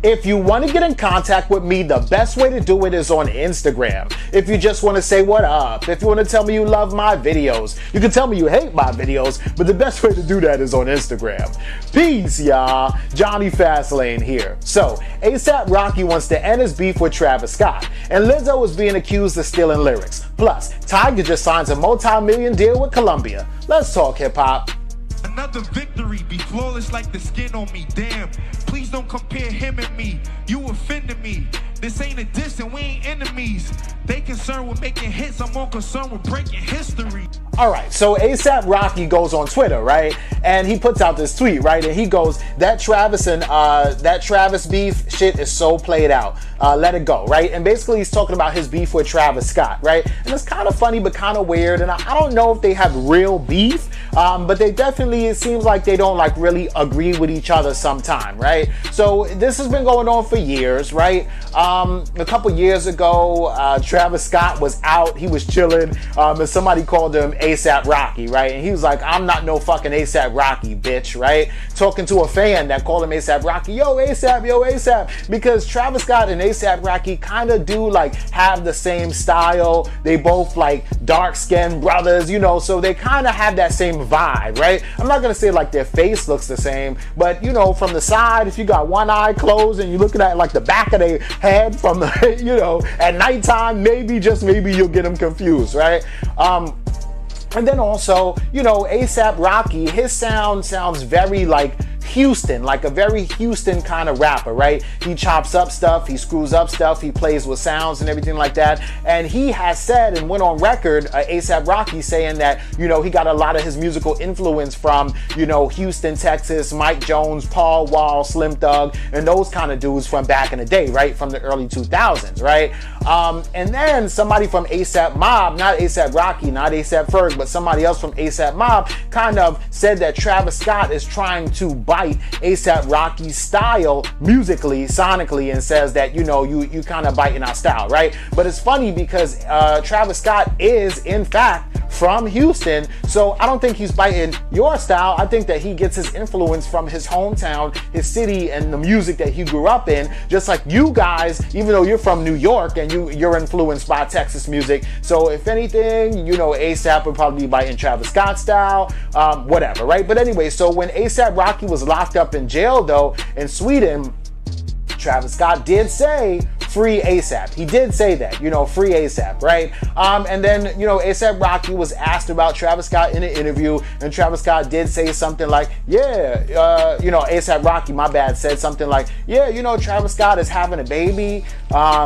If you want to get in contact with me, the best way to do it is on Instagram. If you just want to say what up, if you want to tell me you love my videos, you can tell me you hate my videos, but the best way to do that is on Instagram. Peace, y'all. Jonny Fastlane here. So, A$AP Rocky wants to end his beef with Travis Scott, and Lizzo is being accused of stealing lyrics. Plus, Tyga just signs a multi-million deal with Columbia. Let's talk hip-hop. Another victory, be flawless like the skin on me, damn. Please don't compare him and me, you offended me. This ain't a diss and we ain't enemies. They concerned with making hits, I'm more concerned with breaking history. Alright, so A$AP Rocky goes on Twitter, right? And he puts out this tweet, right? And he goes, that Travis beef shit is so played out. Let it go, right? And basically he's talking about his beef with Travis Scott, right? And it's kind of funny but kind of weird. And I don't know if they have real beef, but they definitely, it seems like they don't like really agree with each other sometime, right? So this has been going on for years, right? A couple years ago, Travis Scott was out, he was chilling, and somebody called him A$AP Rocky, right? And he was like, I'm not no fucking A$AP Rocky, bitch, right? Talking to a fan that called him A$AP Rocky, yo A$AP, because Travis Scott and A$AP Rocky kind of do like have the same style. They both like dark-skinned brothers, you know, so they kind of have that same vibe, right? I'm not gonna say like their face looks the same, but you know, from the side, if you got one eye closed and you're looking at like the back of their head from the, you know, at nighttime, maybe, just maybe you'll get them confused, right? And then also, you know, A$AP Rocky, his sound sounds very like Houston, like a very Houston kind of rapper, right? He chops up stuff, he screws up stuff, he plays with sounds and everything like that. And he has said and went on record, A$AP Rocky, saying that, you know, he got a lot of his musical influence from, you know, Houston, Texas, Mike Jones, Paul Wall, Slim Thug, and those kind of dudes from back in the day, right? From the early 2000s, right? And then somebody from A$AP Mob, not A$AP Rocky, not A$AP Ferg, but somebody else from A$AP Mob kind of said that Travis Scott is trying to bite A$AP Rocky's style musically, sonically, and says that, you know, you kind of biting our style, right? But it's funny because Travis Scott is in fact from Houston, so I don't think he's biting your style. I think that he gets his influence from his hometown, his city, and the music that he grew up in, just like you guys, even though you're from New York and you're influenced by Texas music. So if anything, you know, A$AP would probably be biting Travis Scott's style, whatever, right? But anyway, so when A$AP Rocky was locked up in jail though in Sweden, Travis Scott did say free A$AP. He did say that, you know, free A$AP, right? And then, you know, A$AP Rocky was asked about Travis Scott in an interview, and Travis Scott did say something like, yeah, you know, A$AP Rocky, my bad, said something like, yeah, you know, Travis Scott is having a baby.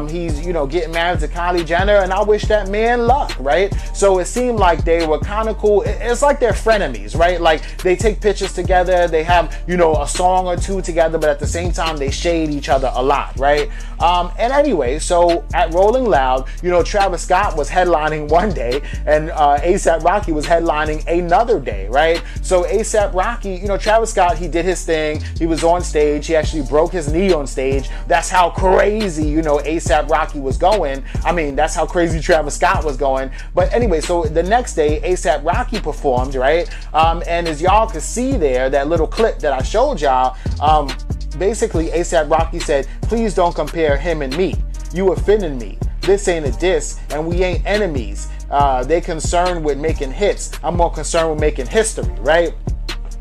He's, you know, getting married to Kylie Jenner, and I wish that man luck, right? So it seemed like they were kind of cool. It's like they're frenemies, right? Like they take pictures together, they have, you know, a song or two together, but at the same time, they shade each other a lot, right? And anyway, so at Rolling Loud, you know, Travis Scott was headlining one day and A$AP Rocky was headlining another day, right? So A$AP Rocky, you know, Travis Scott, he did his thing. He was on stage. He actually broke his knee on stage. That's how crazy, you know, A$AP Rocky was going. I mean, that's how crazy Travis Scott was going. But anyway, so the next day, A$AP Rocky performed, right? And as y'all can see there, that little clip that I showed y'all, basically A$AP Rocky said, please don't compare him and me. You offended me. This ain't a diss and we ain't enemies. They concerned with making hits. I'm more concerned with making history, right?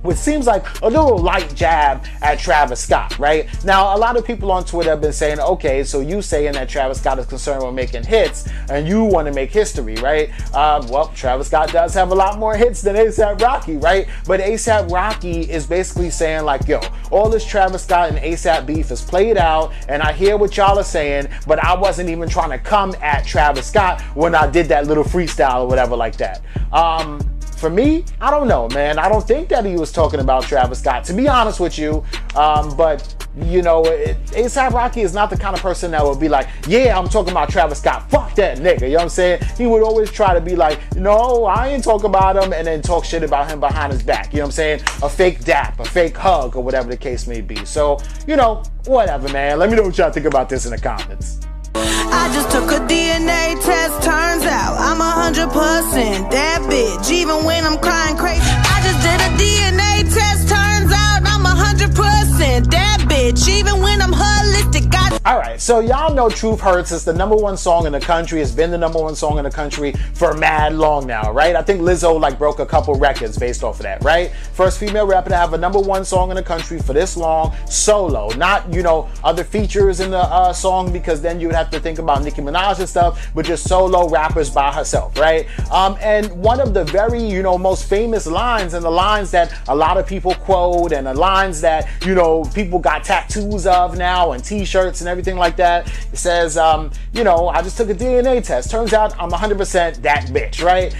Which seems like a little light jab at Travis Scott, right? Now, a lot of people on Twitter have been saying, okay, so you saying that Travis Scott is concerned with making hits and you want to make history, right? Well, Travis Scott does have a lot more hits than A$AP Rocky, right? But A$AP Rocky is basically saying like, yo, all this Travis Scott and A$AP beef is played out and I hear what y'all are saying, but I wasn't even trying to come at Travis Scott when I did that little freestyle or whatever like that. For me, I don't know, man. I don't think that he was talking about Travis Scott, to be honest with you. But, you know, A$AP Rocky is not the kind of person that would be like, yeah, I'm talking about Travis Scott. Fuck that nigga. You know what I'm saying? He would always try to be like, no, I ain't talking about him, and then talk shit about him behind his back. You know what I'm saying? A fake dap, a fake hug, or whatever the case may be. So, you know, whatever, man. Let me know what y'all think about this in the comments. I just took a DNA test, turns out I'm 100% that bitch, even when I'm crying crazy. I just did a DNA test, turns out I'm 100% that bitch, even when I'm holistic. All right, so y'all know Truth Hurts is the #1 song in the country. It's been the #1 song in the country for mad long now, right? I think Lizzo like broke a couple records based off of that, right? First female rapper to have a #1 song in the country for this long, solo, not, you know, other features in the song, because then you would have to think about Nicki Minaj and stuff, but just solo rappers by herself, right? And one of the very, you know, most famous lines, and the lines that a lot of people quote, and the lines that, you know, people got tattoos of now and t-shirts and everything like that. It says, you know, I just took a DNA test. Turns out I'm 100% that bitch, right?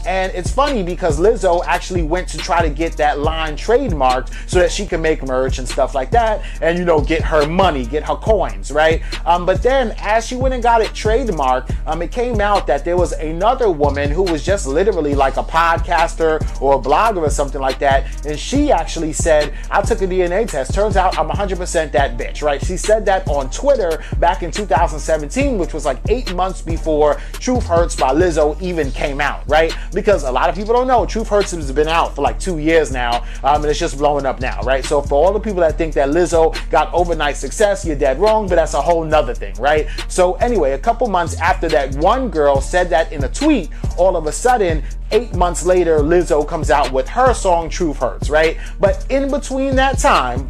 And it's funny because Lizzo actually went to try to get that line trademarked so that she can make merch and stuff like that, and, you know, get her money, get her coins, right? But then as she went and got it trademarked, it came out that there was another woman who was just literally like a podcaster or a blogger or something like that, and she actually said, I took a DNA test. Turns out I'm 100% that bitch, right? She said that on Twitter back in 2017, which was like 8 months before Truth Hurts by Lizzo even came out, right? Because a lot of people don't know, Truth Hurts has been out for like 2 years now, and it's just blowing up now, right? So for all the people that think that Lizzo got overnight success, you're dead wrong, but that's a whole nother thing, right? So anyway, a couple months after that one girl said that in a tweet, all of a sudden, 8 months later, Lizzo comes out with her song Truth Hurts, right? But in between that time,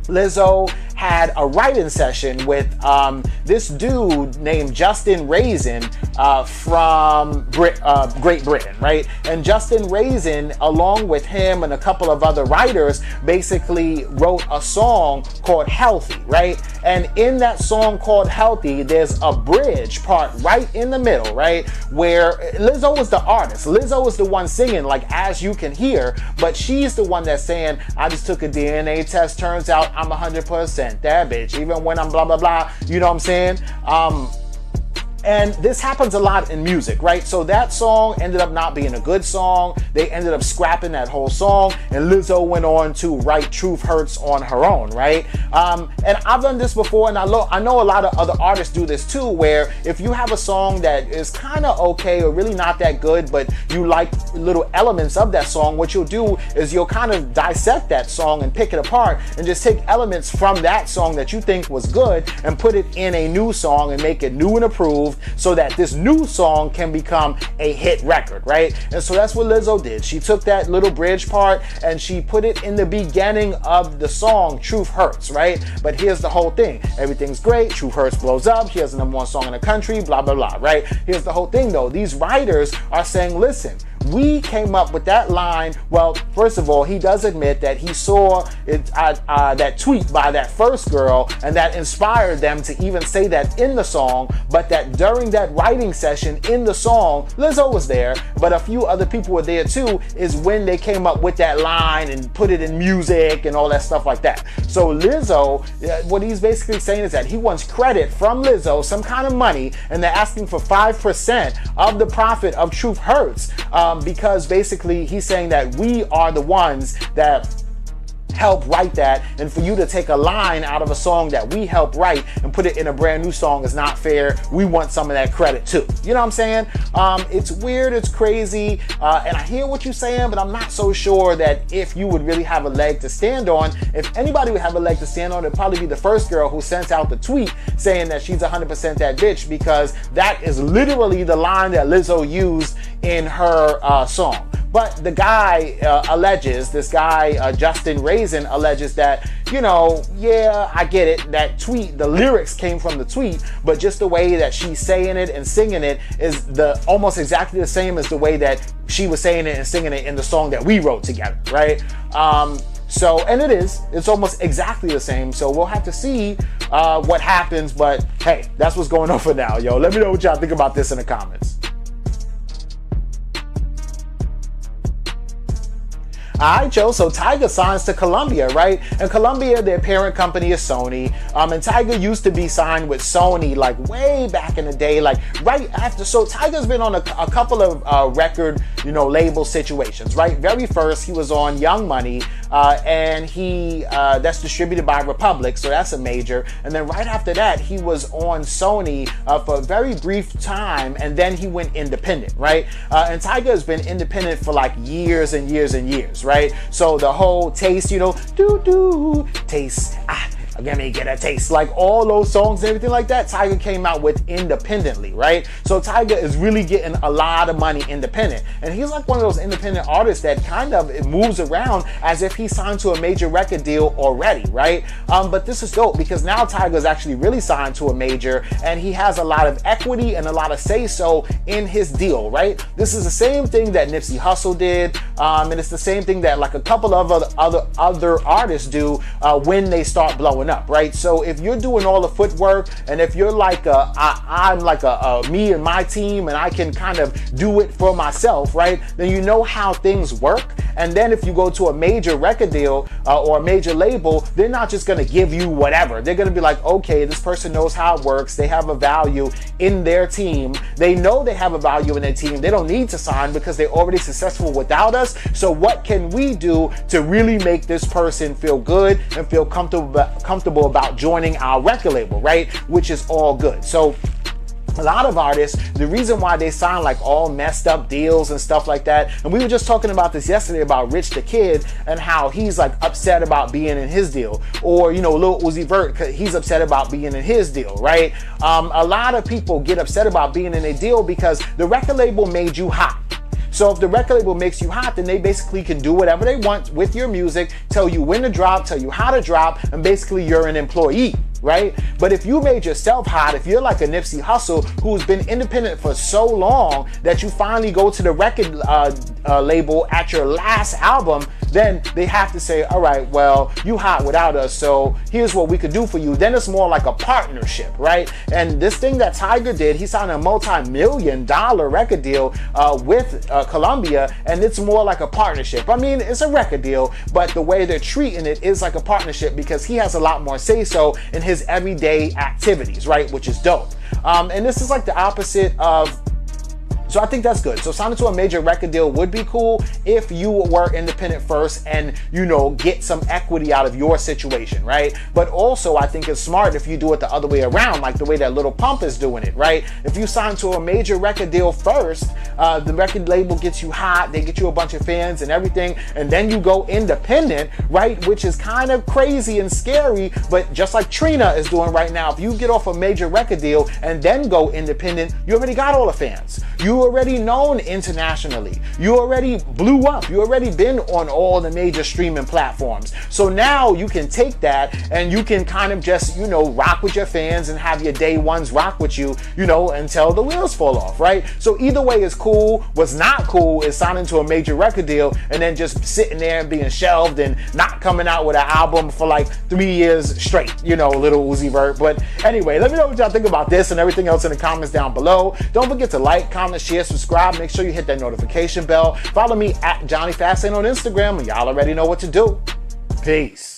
Lizzo had a writing session with this dude named Justin Raisin from Great Britain, right? And Justin Raisin, along with him and a couple of other writers, basically wrote a song called Healthy, right? And in that song called Healthy, there's a bridge part right in the middle, right? Where Lizzo was the artist. Lizzo was the one singing, like, as you can hear, but she's the one that's saying, I just took a DNA test, turns out I'm 100% that bitch, even when I'm blah, blah, blah, you know what I'm saying? And this happens a lot in music, right? So that song ended up not being a good song. They ended up scrapping that whole song, and Lizzo went on to write Truth Hurts on her own, right? And I've done this before, and I know a lot of other artists do this too, where if you have a song that is kind of okay or really not that good, but you like little elements of that song, what you'll do is you'll kind of dissect that song and pick it apart and just take elements from that song that you think was good and put it in a new song and make it new and approved, so that this new song can become a hit record, right? And so that's what Lizzo did. She took that little bridge part and she put it in the beginning of the song Truth Hurts, right? But here's the whole thing. Everything's great. Truth Hurts blows up. She has the #1 song in the country, blah, blah, blah, right? Here's the whole thing though. These writers are saying, listen, we came up with that line. Well, first of all, he does admit that he saw it, that tweet by that first girl, and that inspired them to even say that in the song, but that during that writing session in the song, Lizzo was there, but a few other people were there too, is when they came up with that line and put it in music and all that stuff like that. So Lizzo, what he's basically saying is that he wants credit from Lizzo, some kind of money, and they're asking for 5% of the profit of Truth Hurts, because basically he's saying that we are the ones that help write that, and for you to take a line out of a song that we help write and put it in a brand new song is not fair. We want some of that credit too. You know what I'm saying? It's weird, it's crazy, and I hear what you're saying, but I'm not so sure that if you would really have a leg to stand on. If anybody would have a leg to stand on, it'd probably be the first girl who sent out the tweet saying that she's 100% that bitch, because that is literally the line that Lizzo used in her song. But the guy Justin Raisin alleges that, you know, yeah, I get it, that tweet, the lyrics came from the tweet, but just the way that she's saying it and singing it is almost exactly the same as the way that she was saying it and singing it in the song that we wrote together, right? So, and it's almost exactly the same. So we'll have to see what happens, but hey, that's what's going on for now, yo. Let me know what y'all think about this in the comments. Alright, Joe, so Tyga signs to Columbia, right? And Columbia, their parent company is Sony. And Tyga used to be signed with Sony like way back in the day, like right after. So Tyga's been on a couple of record, you know, label situations, right? Very first, he was on Young Money, and that's distributed by Republic, so that's a major. And then right after that, he was on Sony for a very brief time, and then he went independent, right? And Tyga has been independent for like years and years and years, right? So the whole taste, you know, taste, let me get a taste. Like all those songs and everything like that, Tyga came out with independently, right? So Tyga is really getting a lot of money independent. And he's like one of those independent artists that kind of moves around as if he signed to a major record deal already, right? But this is dope because now Tyga is actually really signed to a major and he has a lot of equity and a lot of say-so in his deal, right? This is the same thing that Nipsey Hussle did, and it's the same thing that like a couple of other artists do when they start blowing up, right? So if you're doing all the footwork and if you're like I'm like me and my team and I can kind of do it for myself, right? Then you know how things work. And then if you go to a major record deal or a major label, they're not just gonna give you whatever. They're gonna be like, okay, this person knows how it works. They have a value in their team. They know they have a value in their team. They don't need to sign because they're already successful without us. So what can we do to really make this person feel good and feel comfortable about joining our record label, right? Which is all good. So a lot of artists, the reason why they sign like all messed up deals and stuff like that, and we were just talking about this yesterday about Rich the Kid and how he's like upset about being in his deal, or you know Lil Uzi Vert, he's upset about being in his deal, right? A lot of people get upset about being in a deal because the record label made you hot. So if the record label makes you hot, then they basically can do whatever they want with your music, tell you when to drop, tell you how to drop, and basically you're an employee, right? But if you made yourself hot, if you're like a Nipsey Hussle who's been independent for so long that you finally go to the record label at your last album, then they have to say, all right, well, you hot without us, so here's what we could do for you. Then it's more like a partnership, right? And this thing that Tyga did, he signed a multi-million-dollar record deal with Columbia, and it's more like a partnership. I mean, it's a record deal, but the way they're treating it is like a partnership because he has a lot more say-so in his everyday activities, right? Which is dope. And this is like the opposite of, so I think that's good. So signing to a major record deal would be cool if you were independent first and, you know, get some equity out of your situation, right? But also I think it's smart if you do it the other way around, like the way that Lil Pump is doing it, right? If you sign to a major record deal first, the record label gets you hot, they get you a bunch of fans and everything, and then you go independent, right? Which is kind of crazy and scary, but just like Trina is doing right now, if you get off a major record deal and then go independent, you already got all the fans. You already known internationally. You already blew up. You already been on all the major streaming platforms. So now you can take that and you can kind of just, you know, rock with your fans and have your day ones rock with you, you know, until the wheels fall off, right? So either way is cool. What's not cool is signing to a major record deal and then just sitting there and being shelved and not coming out with an album for like 3 years straight, you know, Lil Uzi Vert. But anyway, let me know what y'all think about this and everything else in the comments down below. Don't forget to like, comment, share, subscribe. Make sure you hit that notification bell. Follow me at Jonny Fastlane on Instagram. Y'all already know what to do. Peace.